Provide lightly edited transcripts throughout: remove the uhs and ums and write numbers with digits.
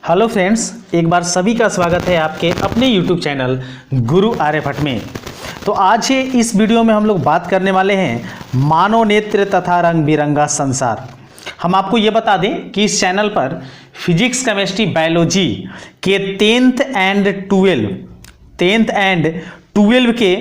Hello friends, एक बार सभी का स्वागत है आपके अपने यूट्यूब चैनल गुरु आर्यभट्ट में। तो आज इस वीडियो में हम लोग बात करने वाले हैं मानव नेत्र तथा रंग बिरंगा संसार। हम आपको ये बता दें कि इस चैनल पर फिजिक्स, केमिस्ट्री, बायोलॉजी के 10th एंड 12 के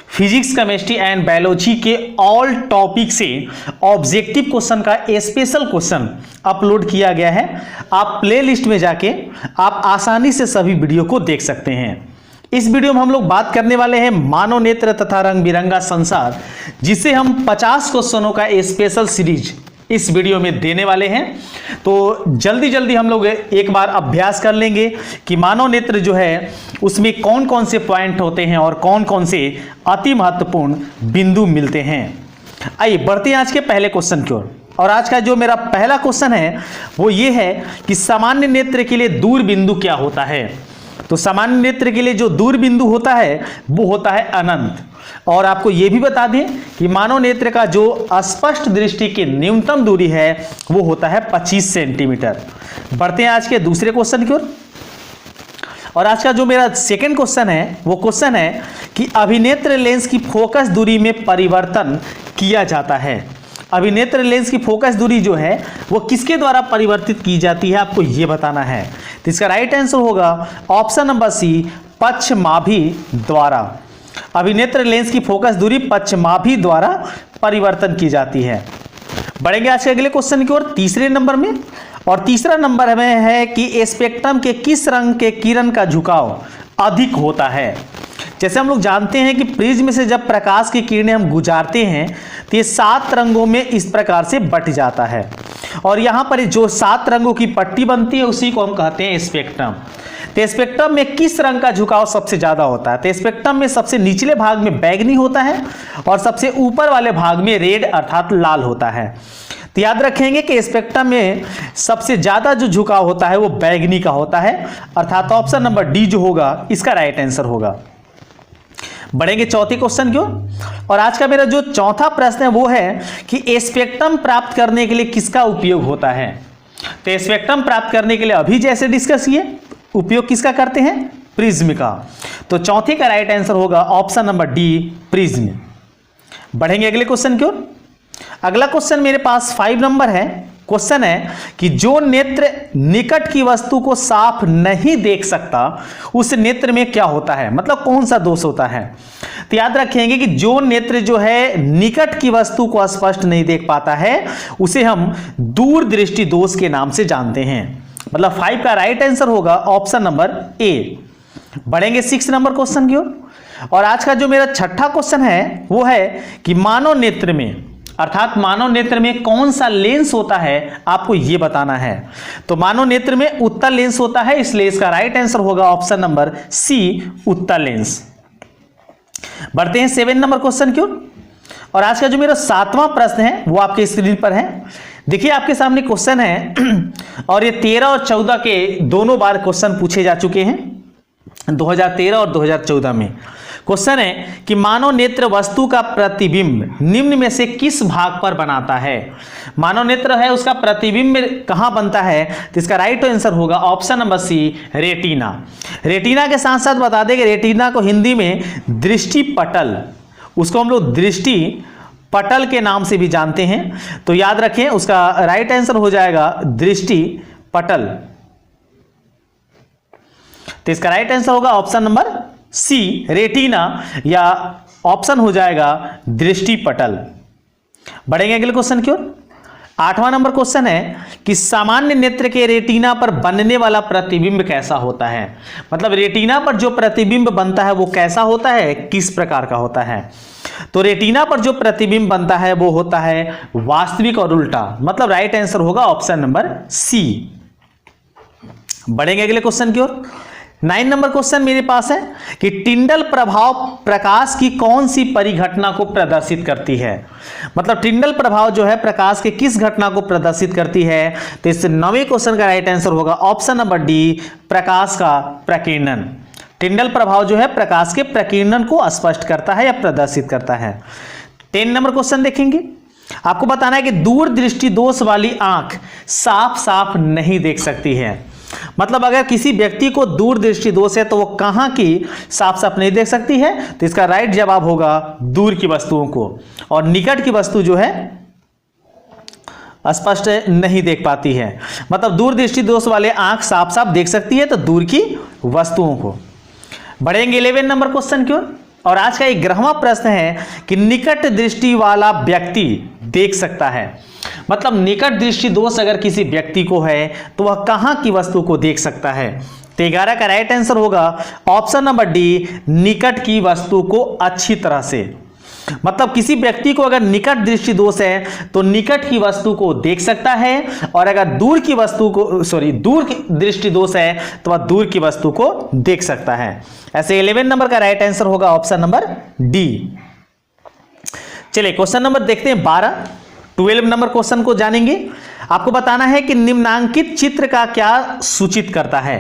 फिजिक्स, केमिस्ट्री एंड बायोलॉजी के ऑल टॉपिक से ऑब्जेक्टिव क्वेश्चन का स्पेशल क्वेश्चन अपलोड किया गया है। आप प्लेलिस्ट में जाके आप आसानी से सभी वीडियो को देख सकते हैं। इस वीडियो में हम लोग बात करने वाले हैं मानव नेत्र तथा रंग बिरंगा संसार, जिसे हम 50 क्वेश्चनों का स्पेशल सीरीज इस वीडियो में देने वाले हैं। तो जल्दी जल्दी हम लोग एक बार अभ्यास कर लेंगे कि मानव नेत्र जो है उसमें कौन कौन से पॉइंट होते हैं और कौन कौन से अति महत्वपूर्ण बिंदु मिलते हैं। आइए बढ़ते हैं आज के पहले क्वेश्चन की ओर। और आज का जो मेरा पहला क्वेश्चन है वो ये है कि सामान्य नेत्र के लिए दूर बिंदु क्या होता है। तो सामान्य नेत्र के लिए जो दूर बिंदु होता है वो होता है अनंत। और आपको यह भी बता दें कि मानव नेत्र का जो स्पष्ट दृष्टि की न्यूनतम दूरी है वो होता है 25 सेंटीमीटर। बढ़ते हैं आज के दूसरे क्वेश्चन की ओर। और आज का जो मेरा सेकंड क्वेश्चन है वो क्वेश्चन है कि अभिनेत्र लेंस की फोकस दूरी में परिवर्तन किया जाता है। अभिनेत्र लेंस की फोकस दूरी जो है वो किसके द्वारा परिवर्तित की जाती है, आपको ये बताना है। तो इसका राइट आंसर होगा ऑप्शन नंबर सी, पक्षमाभि द्वारा। अभिनेत्र लेंस की फोकस दूरी पक्षमाभि द्वारा परिवर्तन की जाती है। बढ़ेंगे आज के अगले क्वेश्चन की ओर, तीसरे नंबर में। और तीसरा नंबर में है कि स्पेक्ट्रम के किस रंग के किरण का झुकाव अधिक होता है। जैसे हम लोग जानते हैं कि प्रिज्म से जब प्रकाश की किरणें हम गुजारते हैं तो ये 7 रंगों में इस प्रकार से बट जाता है। और यहाँ पर जो 7 रंगों की पट्टी बनती है उसी को हम कहते हैं स्पेक्ट्रम। तो स्पेक्ट्रम में किस रंग का झुकाव सबसे ज्यादा होता है। तो स्पेक्ट्रम में सबसे निचले भाग में बैंगनी होता है और सबसे ऊपर वाले भाग में रेड अर्थात लाल होता है। तो याद रखेंगे कि स्पेक्ट्रम में सबसे ज्यादा जो झुकाव होता है वो बैंगनी का होता है, अर्थात ऑप्शन नंबर डी जो होगा इसका राइट आंसर होगा। बढ़ेंगे चौथे क्वेश्चन की ओर। और आज का मेरा जो चौथा प्रश्न है वो है कि स्पेक्ट्रम प्राप्त करने के लिए किसका उपयोग होता है। तो स्पेक्ट्रम प्राप्त करने के लिए अभी जैसे डिस्कस किए उपयोग किसका करते हैं, प्रिज्म का। तो चौथे का राइट आंसर होगा ऑप्शन नंबर डी, प्रिज्म। बढ़ेंगे अगले क्वेश्चन की ओर। अगला क्वेश्चन मेरे पास 5 नंबर है। क्वेश्चन है कि जो नेत्र निकट की वस्तु को साफ नहीं देख सकता उस नेत्र में क्या होता है, मतलब कौन सा दोष होता है। तो याद रखेंगे कि जो नेत्र जो है निकट की वस्तु को स्पष्ट नहीं देख पाता है उसे हम दूर दृष्टि दोष के नाम से जानते हैं। मतलब 5 का राइट आंसर होगा ऑप्शन नंबर ए। बढ़ेंगे 6 नंबर क्वेश्चन की ओर। और आज का जो मेरा छठा क्वेश्चन है वो है कि मानव नेत्र में अर्थात मानव नेत्र में कौन सा लेंस होता है, आपको यह बताना है। तो मानव नेत्र में उत्तल लेंस होता है, इसलिए इसका राइट आंसर होगा ऑप्शन नंबर सी, उत्तल लेंस। बढ़ते हैं 7 नंबर क्वेश्चन की ओर। और आज का जो मेरा 7वां प्रश्न है वो आपके स्क्रीन पर है। देखिए आपके सामने क्वेश्चन है और ये 13 और 14 के दोनों बार क्वेश्चन पूछे जा चुके हैं, 2013 और 2014 में। क्वेश्चन है कि मानव नेत्र वस्तु का प्रतिबिंब निम्न में से किस भाग पर बनाता है। मानव नेत्र है उसका प्रतिबिंब कहां बनता है, तो इसका राइट आंसर होगा option number C, retina. Retina के साथ साथ बता दें कि रेटिना को हिंदी में दृष्टि पटल, उसको हम लोग दृष्टि पटल के नाम से भी जानते हैं। तो याद रखें उसका राइट आंसर हो जाएगा दृष्टि पटल। तो इसका राइट आंसर होगा ऑप्शन नंबर सी, रेटिना, या ऑप्शन हो जाएगा दृष्टि पटल। बढ़ेंगे अगले क्वेश्चन की ओर। 8वां नंबर क्वेश्चन है कि सामान्य नेत्र के रेटिना पर बनने वाला प्रतिबिंब कैसा होता है। मतलब रेटिना पर जो प्रतिबिंब बनता है वो कैसा होता है, किस प्रकार का होता है। तो रेटिना पर जो प्रतिबिंब बनता है वो होता है वास्तविक और उल्टा, मतलब राइट आंसर होगा ऑप्शन नंबर सी। बढ़ेंगे अगले क्वेश्चन की ओर। 9 नंबर क्वेश्चन मेरे पास है कि टिंडल प्रभाव प्रकाश की कौन सी परिघटना को प्रदर्शित करती है। मतलब टिंडल प्रभाव जो है प्रकाश के किस घटना को प्रदर्शित करती है। तो इस 9वें क्वेश्चन का राइट आंसर होगा ऑप्शन नंबर डी, प्रकाश का प्रकीर्णन। टिंडल प्रभाव जो है प्रकाश के प्रकीर्णन को स्पष्ट करता है या प्रदर्शित करता है। 10 नंबर क्वेश्चन देखेंगे। आपको बताना है कि दूरदृष्टि दोष वाली आंख साफ साफ नहीं देख सकती है। मतलब अगर किसी व्यक्ति को दूरदृष्टि दोष है तो वो कहां की साफ साफ नहीं देख सकती है, तो इसका राइट जवाब होगा दूर की वस्तुओं को, और निकट की वस्तु जो है स्पष्ट नहीं देख पाती है। मतलब दूरदृष्टि दोष वाले आंख साफ साफ देख सकती है तो दूर की वस्तुओं को। बढ़ेंगे 11 नंबर क्वेश्चन की ओर, और आज का 11वां प्रश्न है कि निकट दृष्टि वाला व्यक्ति देख सकता है। मतलब निकट दृष्टि दोष अगर किसी व्यक्ति को है तो वह कहां की वस्तु को देख सकता है। तो 11 का राइट आंसर होगा ऑप्शन नंबर डी, निकट की वस्तु को अच्छी तरह से। मतलब किसी व्यक्ति को अगर निकट दृष्टि दोष है तो निकट की वस्तु को देख सकता है, और अगर दूर की वस्तु को दूर की दृष्टि दोष है तो वह दूर की वस्तु को देख सकता है। ऐसे 11 नंबर का राइट आंसर होगा ऑप्शन नंबर डी। चलिए क्वेश्चन नंबर देखते हैं 12 नंबर क्वेश्चन को जानेंगे। आपको बताना है कि निम्नांकित चित्र का क्या सूचित करता है।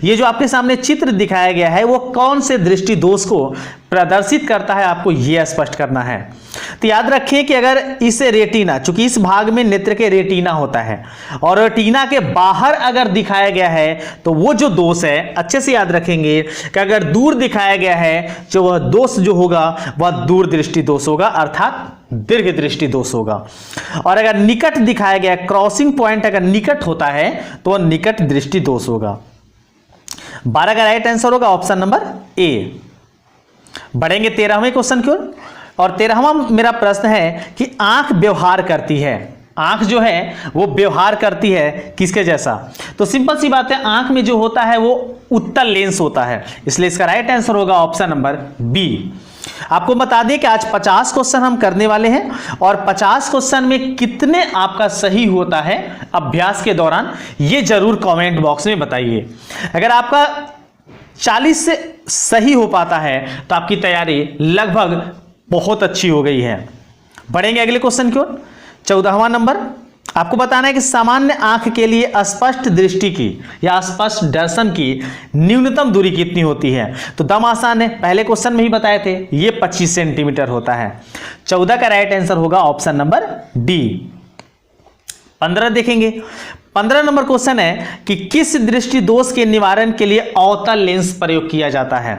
ये जो आपके सामने चित्र दिखाया गया है वो कौन से दृष्टि दोष को प्रदर्शित करता है, आपको यह स्पष्ट करना है। तो याद रखिए कि अगर इस रेटिना, चूंकि इस भाग में नेत्र के रेटिना होता है और रेटिना के बाहर अगर दिखाया गया है तो वो जो दोष है, अच्छे से याद रखेंगे कि अगर दूर दिखाया गया है तो वह दोष जो होगा वह दूर दृष्टि दोष होगा, अर्थात दीर्घ दृष्टि दोष होगा। और अगर निकट दिखाया गया, क्रॉसिंग पॉइंट अगर निकट होता है तो वह निकट दृष्टि दोष होगा। 12 का राइट आंसर होगा ऑप्शन नंबर ए। बढ़ेंगे 13वें क्वेश्चन की ओर, और 13वां मेरा प्रश्न है कि आंख व्यवहार करती है। आंख जो है वो व्यवहार करती है किसके जैसा। तो सिंपल सी बात है, आंख में जो होता है वो उत्तल लेंस होता है, इसलिए इसका राइट आंसर होगा ऑप्शन नंबर बी। आपको बता दें कि आज 50 क्वेश्चन हम करने वाले हैं, और 50 क्वेश्चन में कितने आपका सही होता है अभ्यास के दौरान ये जरूर कमेंट बॉक्स में बताइए। अगर आपका 40 से सही हो पाता है तो आपकी तैयारी लगभग बहुत अच्छी हो गई है। बढ़ेंगे अगले क्वेश्चन की ओर। 14वां नंबर, आपको बताना है कि सामान्य आंख के लिए स्पष्ट दृष्टि की या स्पष्ट दर्शन की न्यूनतम दूरी कितनी होती है। तो दम आसान है, पहले क्वेश्चन में ही बताए थे, ये 25 सेंटीमीटर होता है। 14 का राइट आंसर होगा ऑप्शन नंबर डी। 15 देखेंगे। 15 नंबर क्वेश्चन है कि किस दृष्टि दोष के निवारण के लिए अवतल लेंस प्रयोग किया जाता है।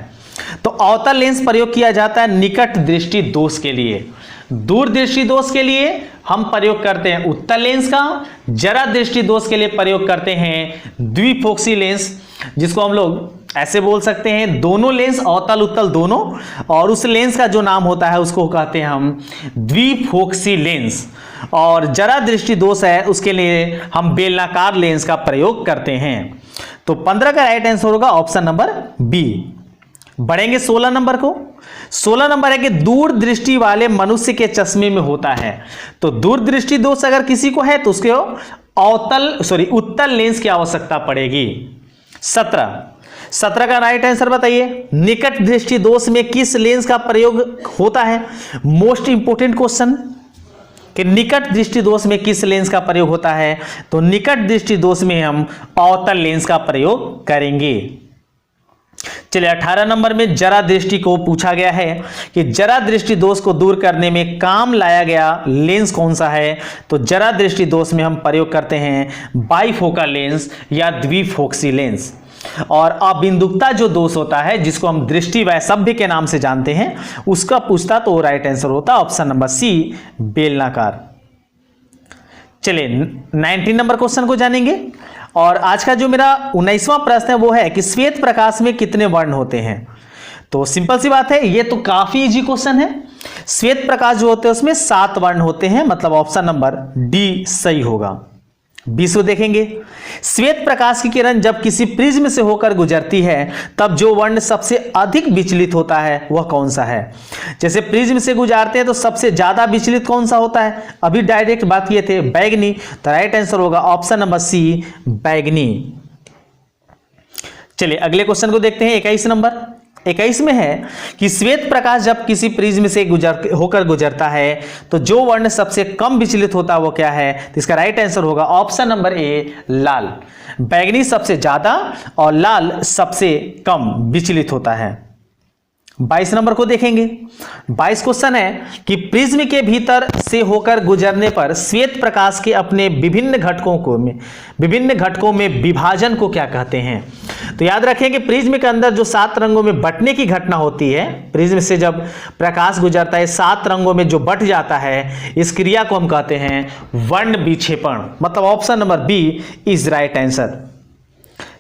तो अवतल लेंस प्रयोग किया जाता है निकट दृष्टि दोष के लिए। दूर दृष्टि दोष के लिए हम प्रयोग करते हैं उत्तल लेंस का, जरा दृष्टि दोष के लिए प्रयोग करते हैं द्विफोक्सी लेंस, जिसको हम लोग ऐसे बोल सकते हैं दोनों लेंस, अवतल उत्तल दोनों, और उस लेंस का जो नाम होता है उसको कहते हैं हम द्विफोक्सी लेंस। और जरा दृष्टि दोष है उसके लिए हम बेलनाकार लेंस का प्रयोग करते हैं। तो 15 का राइट आंसर होगा ऑप्शन नंबर बी। बढ़ेंगे 16 नंबर को। 16 नंबर है कि दूर दृष्टि वाले मनुष्य के चश्मे में होता है। तो दूर दृष्टि दोष अगर किसी को है तो उसके उत्तल लेंस की आवश्यकता पड़ेगी। 17 का राइट आंसर बताइए। निकट दृष्टि दोष में किस लेंस का प्रयोग होता है। मोस्ट इंपोर्टेंट क्वेश्चन कि निकट दृष्टि दोष में किस लेंस का प्रयोग होता है। तो निकट दृष्टि दोष में हम अवतल लेंस का प्रयोग करेंगे। चलिए 18 नंबर में जरा दृष्टि को पूछा गया है कि जरा दृष्टि दोष को दूर करने में काम लाया गया लेंस कौन सा है। तो जरा दृष्टि दोष में हम प्रयोग करते हैं बाइफोकल लेंस या द्विफोक्सी लेंस। और अबिंदुकता जो दोष होता है जिसको हम दृष्टि वैषम्य के नाम से जानते हैं उसका पूछता तो राइट आंसर होता ऑप्शन नंबर सी बेलनाकार। चलिए 19 नंबर क्वेश्चन को जानेंगे, और आज का जो मेरा 19वां प्रश्न है वो है कि श्वेत प्रकाश में कितने वर्ण होते हैं। तो सिंपल सी बात है, ये तो काफी इजी क्वेश्चन है। श्वेत प्रकाश जो होते हैं उसमें 7 वर्ण होते हैं, मतलब ऑप्शन नंबर डी सही होगा। 20 देखेंगे। श्वेत प्रकाश की किरण जब किसी प्रिज्म से होकर गुजरती है तब जो वर्ण सबसे अधिक विचलित होता है वह कौन सा है। जैसे प्रिज्म से गुजारते हैं तो सबसे ज्यादा विचलित कौन सा होता है, अभी डायरेक्ट बात किए थे बैगनी। तो राइट आंसर होगा ऑप्शन नंबर सी बैगनी। चलिए अगले क्वेश्चन को देखते हैं। 21 नंबर 21 में है कि श्वेत प्रकाश जब किसी प्रिज्म से होकर गुजरता है तो जो वर्ण सबसे कम विचलित होता है वो क्या है। तो इसका राइट आंसर होगा ऑप्शन नंबर ए लाल। बैगनी सबसे ज्यादा और लाल सबसे कम विचलित होता है। 22 नंबर को देखेंगे। 22 क्वेश्चन है कि प्रिज्म के भीतर से होकर गुजरने पर श्वेत प्रकाश के अपने विभिन्न घटकों में विभाजन को क्या कहते हैं? तो याद रखें कि प्रिज्म के अंदर जो 7 रंगों में बंटने की घटना होती है, प्रिज्म से जब प्रकाश गुजरता है 7 रंगों में जो बंट जाता है, इस क्रिया को हम कहते हैं वर्ण विक्षेपण। मतलब option number B is right answer.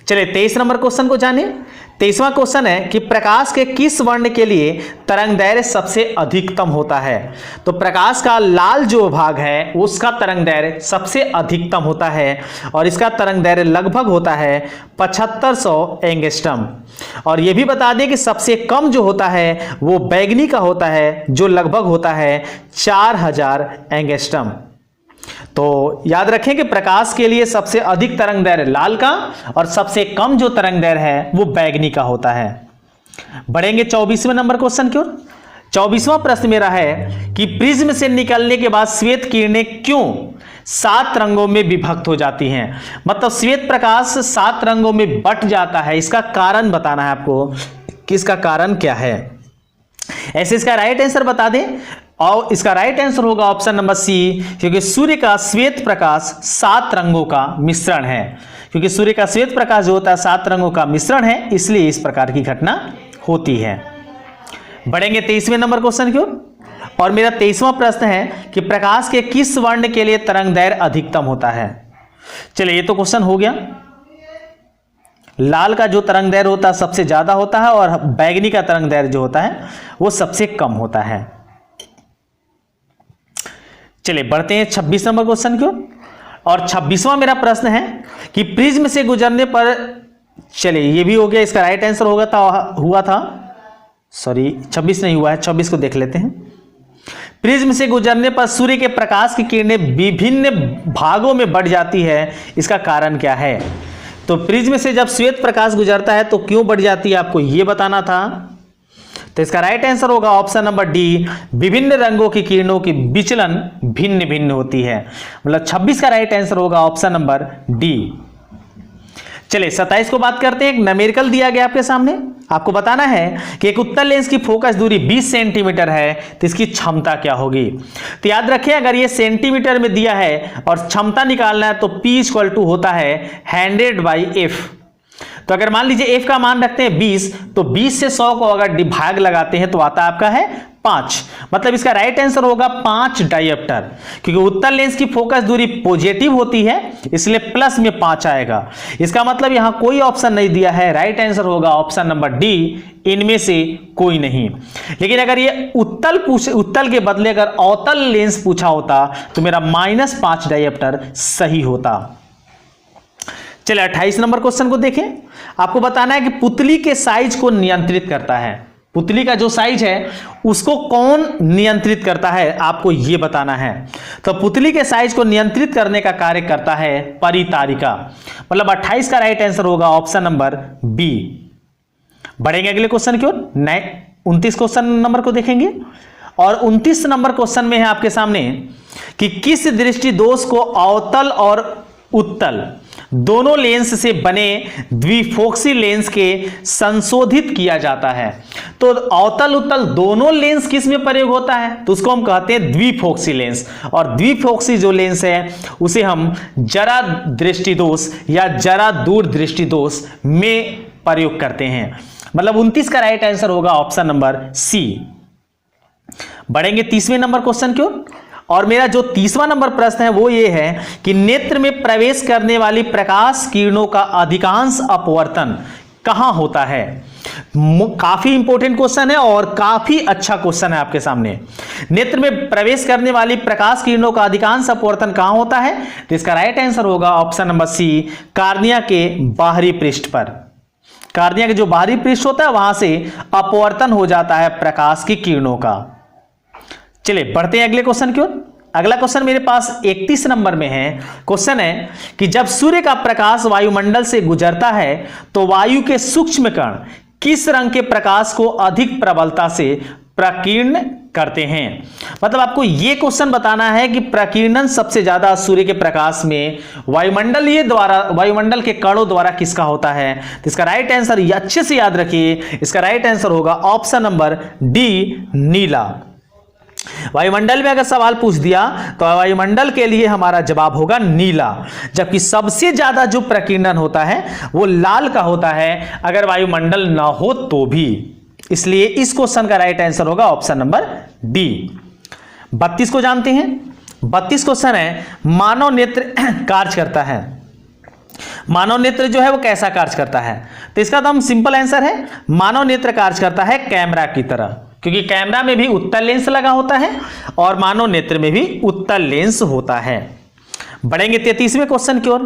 चलिए 23 नंबर क्वेश्चन को जानिए। 23वां क्वेश्चन है कि प्रकाश के किस वर्ण के लिए तरंग दैर्घ्य सबसे अधिकतम होता है? तो प्रकाश का लाल जो भाग है उसका तरंग दैर्घ्य सबसे अधिकतम होता है और इसका तरंग दैर्घ्य लगभग होता है 7500 एंगस्ट्रम। और यह भी बता दें कि सबसे कम जो होता है वो बैगनी का होता है, जो लगभग होता है 4000 एंगस्ट्रम। तो याद रखें कि प्रकाश के लिए सबसे अधिक तरंग दैर्घ्य लाल का और सबसे कम जो तरंग दैर्घ्य है वो बैगनी का होता है। बढ़ेंगे 24वें नंबर क्वेश्चन की ओर। 24वां प्रश्न मेरा है कि प्रिज्म से निकलने के बाद श्वेत किरणें क्यों 7 रंगों में विभक्त हो जाती हैं? मतलब श्वेत प्रकाश 7 रंगों में बंट जाता है, इसका कारण बताना है आपको कि इसका कारण क्या है। ऐसे इसका राइट आंसर बता दें और इसका राइट आंसर होगा ऑप्शन नंबर सी, क्योंकि सूर्य का श्वेत प्रकाश 7 रंगों का मिश्रण है। क्योंकि सूर्य का श्वेत प्रकाश जो होता है 7 रंगों का मिश्रण है, इसलिए इस प्रकार की घटना होती है। बढ़ेंगे 23वें नंबर क्वेश्चन की ओर और मेरा 23वां प्रश्न है कि प्रकाश के किस वर्ण के लिए तरंग दैर्घ्य अधिकतम होता है? चलिए ये तो क्वेश्चन हो गया। लाल का जो तरंग दैर्घ्य होता है सबसे ज्यादा होता है और बैगनी का तरंग दैर्घ्य जो होता है वो सबसे कम होता है। चलिए बढ़ते हैं 26 नंबर क्वेश्चन की ओर और 26वां मेरा प्रश्न है कि प्रिज्म से गुजरने पर, चलिए ये भी हो गया, इसका राइट आंसर हुआ था 26 नहीं हुआ है, 26 को देख लेते हैं। प्रिज्म से गुजरने पर सूर्य के प्रकाश की किरणें विभिन्न भागों में बढ़ जाती है, इसका कारण क्या है? तो प्रिज्म से जब श्वेत प्रकाश गुजरता है तो क्यों बढ़ जाती है, आपको यह बताना था। तो इसका राइट आंसर होगा ऑप्शन नंबर डी, विभिन्न रंगों की किरणों की विचलन भिन्न भिन्न होती है। मतलब 26 का राइट आंसर होगा ऑप्शन नंबर डी। चलिए 27 को बात करते हैं। एक न्यूमेरिकल दिया गया आपके सामने, आपको बताना है कि एक उत्तल लेंस की फोकस दूरी 20 सेंटीमीटर है तो इसकी क्षमता क्या होगी? तो याद रखें अगर ये सेंटीमीटर में दिया है और क्षमता निकालना है तो P = होता है 100/f। तो अगर मान लीजिए f का मान रखते हैं 20, तो 20 से 100 को अगर भाग लगाते हैं तो आता है आपका है 5। मतलब इसका राइट आंसर होगा 5 डायोप्टर। क्योंकि उत्तल लेंस की फोकस दूरी पॉजिटिव होती है इसलिए प्लस में 5 आएगा। इसका मतलब यहां कोई ऑप्शन नहीं दिया है, राइट आंसर होगा ऑप्शन नंबर डी, इनमें से कोई नहीं। लेकिन अगर ये उत्तल के बदले अगर अवतल लेंस पूछा होता तो मेरा -5 डायोप्टर सही होता। चलिए 28 नंबर क्वेश्चन को देखें। आपको बताना है कि पुतली के साइज को नियंत्रित करता है, पुतली का जो साइज है उसको कौन नियंत्रित करता है, आपको यह बताना है। तो पुतली के साइज को नियंत्रित करने का कार्य करता है परितारिका। मतलब 28 का राइट आंसर होगा ऑप्शन नंबर बी। बढ़ेंगे अगले क्वेश्चन की ओर। 29 क्वेश्चन नंबर को देखेंगे और 29 नंबर क्वेश्चन में है आपके सामने कि किस दृष्टि दोष को अवतल और उत्तल दोनों लेंस से बने द्विफोक्सी लेंस के संशोधित किया जाता है? तो अवतल उत्तल दोनों लेंस किस में प्रयोग होता है? तो उसको हम कहते हैं द्विफोक्सी लेंस। और द्विफोक्सी जो लेंस है उसे हम जरा दृष्टि दोष या जरा दूर दृष्टि दोष में प्रयोग करते हैं। मतलब 29 का राइट आंसर होगा ऑप्शन नंबर सी। बढ़ेंगे 30वें नंबर क्वेश्चन की ओर और मेरा जो 30वां नंबर प्रश्न है वो ये है कि नेत्र में प्रवेश करने वाली प्रकाश किरणों का अधिकांश अपवर्तन कहां होता है? काफी इंपॉर्टेंट क्वेश्चन है और काफी अच्छा क्वेश्चन है आपके सामने। नेत्र में प्रवेश करने वाली प्रकाश किरणों का अधिकांश अपवर्तन कहां होता है? तो इसका राइट आंसर होगा ऑप्शन नंबर सी, कार्निया के बाहरी पृष्ठ पर। कार्निया के जो बाहरी पृष्ठ होता है वहां से अपवर्तन हो जाता है प्रकाश की किरणों का। चलिए बढ़ते हैं अगले क्वेश्चन की ओर। अगला क्वेश्चन मेरे पास 31 नंबर में है। क्वेश्चन है कि जब सूर्य का प्रकाश वायुमंडल से गुजरता है तो वायु के सूक्ष्म कण किस रंग के प्रकाश को अधिक प्रबलता से प्रकीर्ण करते हैं। मतलब आपको ये क्वेश्चन बताना है कि प्रकीर्णन सबसे ज्यादा सूर्य के प्रकाश में वायुमंडल के कणों द्वारा किसका होता है। तो इसका राइट आंसर अच्छे से याद रखिए, इसका राइट आंसर होगा ऑप्शन नंबर डी, नीला। वायुमंडल में अगर सवाल पूछ दिया तो वायुमंडल के लिए हमारा जवाब होगा नीला, जबकि सबसे ज्यादा जो प्रकीर्णन होता है वो लाल का होता है अगर वायुमंडल ना हो तो भी। इसलिए इस क्वेश्चन का राइट आंसर होगा ऑप्शन नंबर डी। 32 को जानते हैं। 32 क्वेश्चन है, मानव नेत्र कार्य करता है। मानव नेत्र जो है वो कैसा कार्य करता है। तो इसका तो हम सिंपल आंसर है, मानव नेत्र कार्य करता है कैमरा की तरह, क्योंकि कैमरा में भी उत्तल लेंस लगा होता है और मानव नेत्र में भी उत्तल लेंस होता है। बढ़ेंगे 33वें क्वेश्चन की ओर।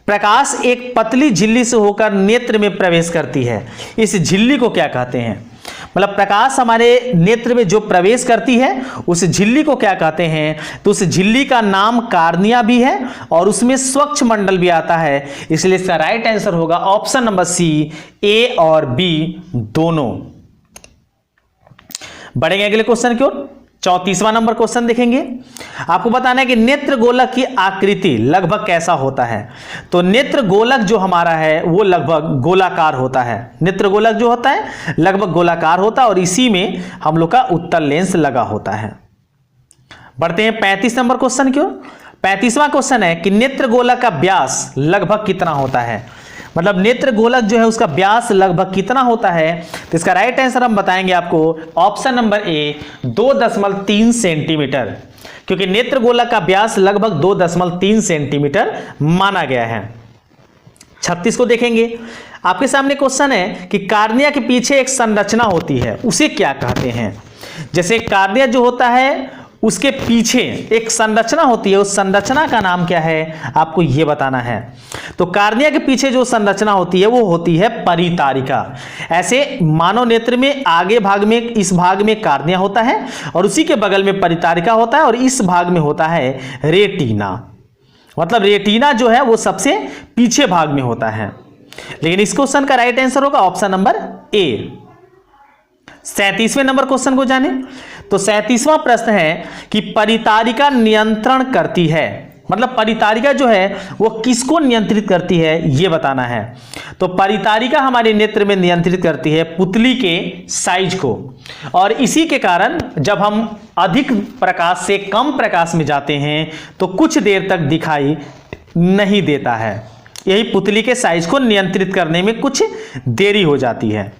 प्रकाश एक पतली झिल्ली से होकर नेत्र में प्रवेश करती है, इस झिल्ली को क्या कहते हैं। मतलब प्रकाश हमारे नेत्र में जो प्रवेश करती है उस झिल्ली को क्या कहते हैं। तो उस झिल्ली का नाम कार्निया भी है और उसमें स्वच्छ मंडल भी आता है, इसलिए इसका राइट आंसर होगा ऑप्शन नंबर सी, ए और बी दोनों। बढ़ेंगे अगले क्वेश्चन की ओर। 34वां नंबर क्वेश्चन देखेंगे। आपको बताना है कि नेत्र गोलक की आकृति लगभग कैसा होता है। तो नेत्र गोलक जो हमारा है वो लगभग गोलाकार होता है। नेत्र गोलक जो होता है लगभग गोलाकार होता है और इसी में हम लोग का उत्तल लेंस लगा होता है। बढ़ते हैं 35 नंबर क्वेश्चन की ओर। 35वां क्वेश्चन है कि नेत्र गोलक का व्यास लगभग कितना होता है। मतलब नेत्र गोलक जो है उसका व्यास लगभग कितना होता है। तो इसका राइट आंसर हम बताएंगे आपको ऑप्शन नंबर ए, 2.3 सेंटीमीटर, क्योंकि नेत्र गोलक का व्यास लगभग 2.3 सेंटीमीटर माना गया है। 36 को देखेंगे। आपके सामने क्वेश्चन है कि कार्निया के पीछे एक संरचना होती है, उसे क्या कहते हैं। जैसे कार्निया जो होता है उसके पीछे एक संरचना होती है, उस संरचना का नाम क्या है आपको यह बताना है। तो कार्निया के पीछे जो संरचना होती है वो होती है परितारिका। ऐसे मानव नेत्र में आगे भाग में इस भाग में कार्निया होता है और उसी के बगल में परितारिका होता है और इस भाग में होता है रेटिना। मतलब रेटिना जो है वो सबसे पीछे भाग में होता है। लेकिन इस क्वेश्चन का राइट आंसर होगा ऑप्शन नंबर ए। 37वें नंबर क्वेश्चन को जाने। तो 37वां प्रश्न है कि परितारिका नियंत्रण करती है। मतलब परितारिका जो है वो किसको नियंत्रित करती है ये बताना है। तो परितारिका हमारे नेत्र में नियंत्रित करती है पुतली के साइज को, और इसी के कारण जब हम अधिक प्रकाश से कम प्रकाश में जाते हैं तो कुछ देर तक दिखाई नहीं देता है। यही पुतली के साइज को नियंत्रित करने में कुछ देरी हो जाती है।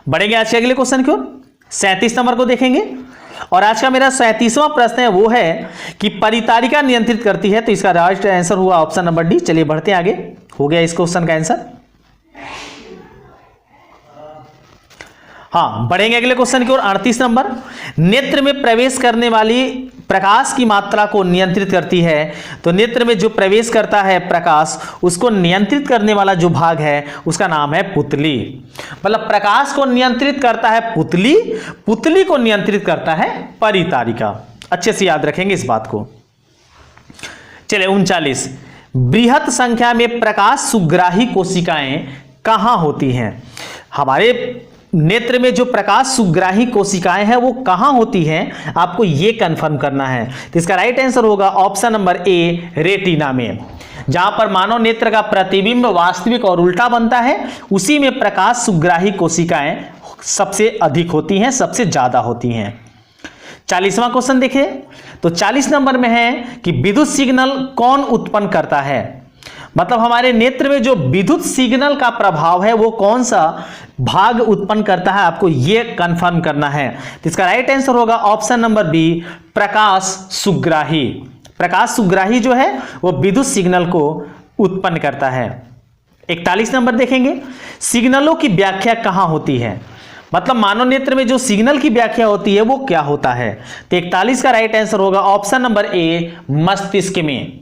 बढ़ेंगे आज के अगले क्वेश्चन की ओर। 37 नंबर को देखेंगे और आज का मेरा 37वां प्रश्न है वो है कि परितारिका नियंत्रित करती है। तो इसका राइट आंसर हुआ ऑप्शन नंबर डी। चलिए बढ़ते हैं आगे। हो गया इस क्वेश्चन का आंसर। हाँ, बढ़ेंगे अगले क्वेश्चन की ओर। 38 नंबर, नेत्र में प्रवेश करने वाली प्रकाश की मात्रा को नियंत्रित करती है। तो नेत्र में जो प्रवेश करता है प्रकाश, उसको नियंत्रित करने वाला जो भाग है उसका नाम है पुतली। मतलब प्रकाश को नियंत्रित करता है पुतली, पुतली को नियंत्रित करता है परितारिका। अच्छे से याद रखेंगे इस बात को। चलिए 39, बृहत संख्या में प्रकाश सुग्राही कोशिकाएं कहां होती हैं। हमारे नेत्र में जो प्रकाश सुग्राही कोशिकाएं हैं वो कहां होती हैं आपको ये कंफर्म करना है। तो इसका राइट आंसर होगा ऑप्शन नंबर ए, रेटिना में। जहां पर मानव नेत्र का प्रतिबिंब वास्तविक और उल्टा बनता है उसी में प्रकाश सुग्राही कोशिकाएं सबसे अधिक होती हैं, सबसे ज्यादा होती हैं। 40वां क्वेश्चन देखें। तो 40 नंबर में है कि विद्युत सिग्नल कौन उत्पन्न करता है। मतलब हमारे नेत्र में जो विद्युत सिग्नल का प्रभाव है वो कौन सा भाग उत्पन्न करता है आपको यह कंफर्म करना है। तो इसका राइट आंसर होगा ऑप्शन नंबर बी, प्रकाश सुग्राही। प्रकाश सुग्राही जो है वो विद्युत सिग्नल को उत्पन्न करता है। 41 नंबर देखेंगे, सिग्नलों की व्याख्या कहां होती है। मतलब मानव नेत्र में जो सिग्नल की व्याख्या होती है वो क्या होता है। तो 41 का राइट आंसर होगा ऑप्शन नंबर ए, मस्तिष्क में।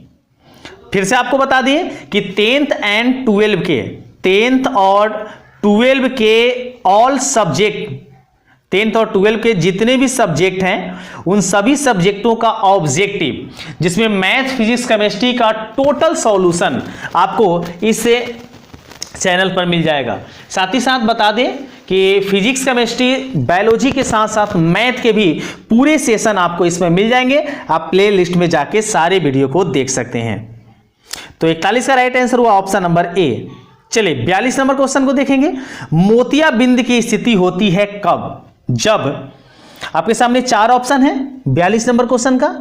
फिर से आपको बता दें कि 10th and 12 के 10th और 12 के ऑल सब्जेक्ट, 10th और 12 के जितने भी सब्जेक्ट हैं उन सभी सब्जेक्टों का ऑब्जेक्टिव, जिसमें मैथ, फिजिक्स, केमिस्ट्री का टोटल सॉल्यूशन आपको इस चैनल पर मिल जाएगा। साथ ही साथ बता दें कि फिजिक्स केमिस्ट्री बायोलॉजी के साथ साथ मैथ के भी पूरे सेशन आपको इसमें मिल जाएंगे। आप प्ले लिस्ट में जाके सारे वीडियो को देख सकते हैं। तो 41 का राइट आंसर हुआ ऑप्शन नंबर ए। चलिए 42 नंबर क्वेश्चन को देखेंगे। मोतियाबिंद की स्थिति होती है कब? जब आपके सामने 4 ऑप्शन है 42 नंबर क्वेश्चन का,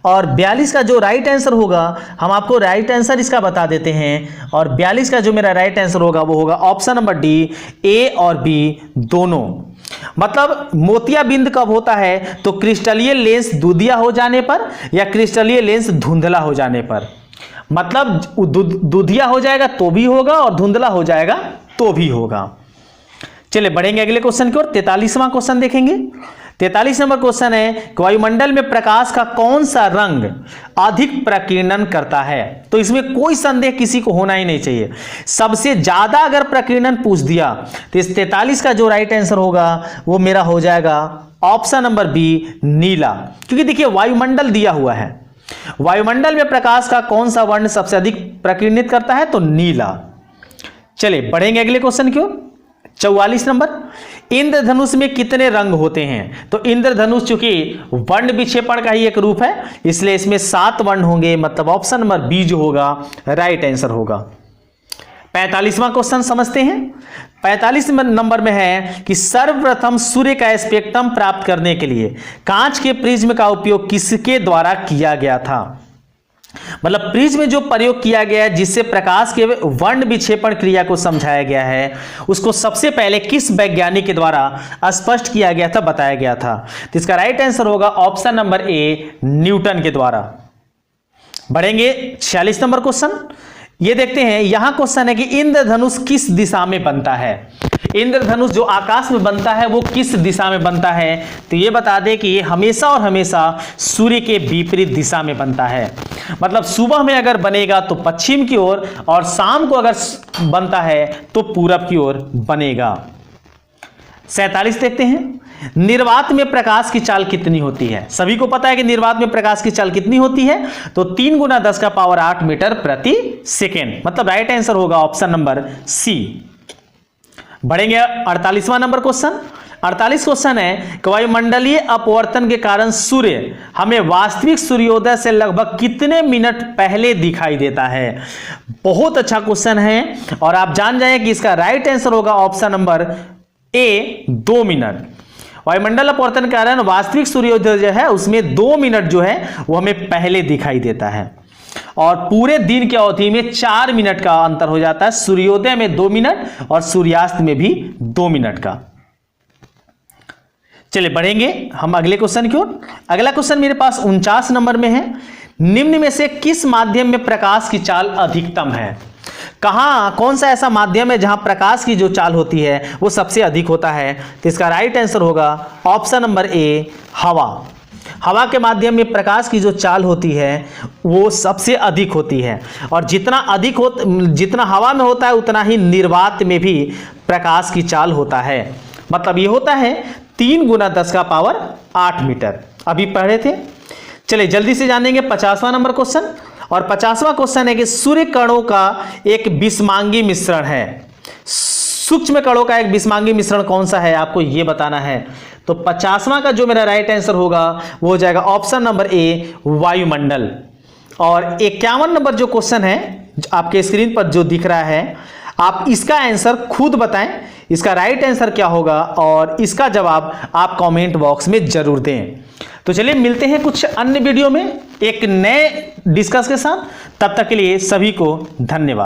और 42 का जो राइट आंसर होगा हम आपको राइट आंसर इसका बता देते हैं। और 42 का जो मेरा राइट आंसर होगा वो होगा ऑप्शन नंबर डी, ए और बी दोनों। मतलब मोतियाबिंद कब होता है? तो क्रिस्टलीय लेंस दूधिया हो जाने पर या क्रिस्टलीय लेंस धुंधला हो जाने पर। मतलब दूधिया हो जाएगा तो भी होगा और धुंधला हो जाएगा तो भी होगा। चलिए बढ़ेंगे अगले क्वेश्चन की ओर। 43वां क्वेश्चन देखेंगे। 43 नंबर क्वेश्चन है कि वायुमंडल में प्रकाश का कौन सा रंग अधिक प्रकीर्णन करता है? तो इसमें कोई संदेह किसी को होना ही नहीं चाहिए। सबसे ज्यादा अगर प्रकीर्णन पूछ दिया तो इस 43 का जो राइट आंसर होगा वो मेरा हो जाएगा ऑप्शन नंबर बी, नीला। क्योंकि देखिए वायुमंडल दिया हुआ है, वायुमंडल में प्रकाश का कौन सा वर्ण सबसे अधिक प्रकीर्णित करता है? तो नीला। चलिए बढ़ेंगे अगले क्वेश्चन की ओर। 44 नंबर, इंद्रधनुष में कितने रंग होते हैं? तो इंद्रधनुष चूंकि वर्ण विक्षेपण का ही एक रूप है इसलिए इसमें 7 वर्ण होंगे। मतलब ऑप्शन नंबर बी जो होगा राइट आंसर होगा। 45वां क्वेश्चन समझते हैं। 45 नंबर में है कि सर्वप्रथम सूर्य का स्पेक्ट्रम प्राप्त करने के लिए कांच के प्रिज्म का उपयोग किसके द्वारा किया गया था? मतलब प्रिज्म में जो प्रयोग किया गया है जिससे प्रकाश के वर्ण विक्षेपण क्रिया को समझाया गया है उसको सबसे पहले किस वैज्ञानिक के द्वारा स्पष्ट किया गया था, बताया गया था? तो इसका राइट आंसर होगा ऑप्शन नंबर ए, न्यूटन के द्वारा। बढ़ेंगे 46 नंबर क्वेश्चन। ये देखते हैं, यहां क्वेश्चन है कि इंद्रधनुष किस दिशा में बनता है? इंद्रधनुष जो आकाश में बनता है वो किस दिशा में बनता है? तो ये बता दें कि ये हमेशा और हमेशा सूर्य के विपरीत दिशा में बनता है। मतलब सुबह में अगर बनेगा तो पश्चिम की ओर और शाम को अगर बनता है तो पूरब की ओर बनेगा। 47 देखते हैं, निर्वात में प्रकाश की चाल कितनी होती है? सभी को पता है कि निर्वात में प्रकाश की चाल कितनी होती है? तो 3 × 10⁸ मीटर प्रति सेकेंड। मतलब राइट आंसर होगा ऑप्शन नंबर सी। बढ़ेंगे 48वां नंबर क्वेश्चन। 48 क्वेश्चन है कि वायुमंडलीय अपवर्तन के कारण सूर्य हमें वास्तविक सूर्योदय से लगभग कितने मिनट पहले दिखाई देता है? बहुत अच्छा क्वेश्चन है और आप जान जाएं कि इसका राइट आंसर होगा ऑप्शन नंबर ए, 2 मिनट। वायुमंडल अपवर्तन के कारण वास्तविक सूर्योदय जो है उसमें 2 मिनट जो है वो हमें पहले दिखाई देता है और पूरे दिन की अवधि में 4 मिनट का अंतर हो जाता है। सूर्योदय में 2 मिनट और सूर्यास्त में भी 2 मिनट का। चलिए बढ़ेंगे हम अगले क्वेश्चन की ओर। अगला क्वेश्चन मेरे पास 49 नंबर में है। निम्न में से किस माध्यम में प्रकाश की चाल अधिकतम है? कौन सा ऐसा माध्यम है जहां प्रकाश की जो चाल होती है वो सबसे अधिक होता है? तो इसका राइट आंसर होगा ऑप्शन नंबर ए, हवा। हवा के माध्यम में प्रकाश की जो चाल होती है वो सबसे अधिक होती है और जितना हवा में होता है उतना ही निर्वात में भी प्रकाश की चाल होता है। मतलब ये होता है 3 × 10⁸ मीटर। अभी पढ़े थे। चलिए जल्दी से जानेंगे 50वां नंबर क्वेश्चन। और 50वां क्वेश्चन है कि सूर्य कणों का एक विषमांगी मिश्रण है। सूक्ष्म कणों का एक विषमांगी मिश्रण कौन सा है आपको ये बताना है। तो 50वां का जो मेरा राइट आंसर होगा वो हो जाएगा ऑप्शन नंबर ए, वायुमंडल। और 51 नंबर जो क्वेश्चन है आपके स्क्रीन पर जो दिख रहा है आप इसका आंसर खुद बताएं, इसका राइट आंसर क्या होगा और इसका जवाब आप कमेंट बॉक्स में जरूर दें। तो चलिए मिलते हैं कुछ अन्य वीडियो में एक नए डिस्कस के साथ। तब तक के लिए सभी को धन्यवाद।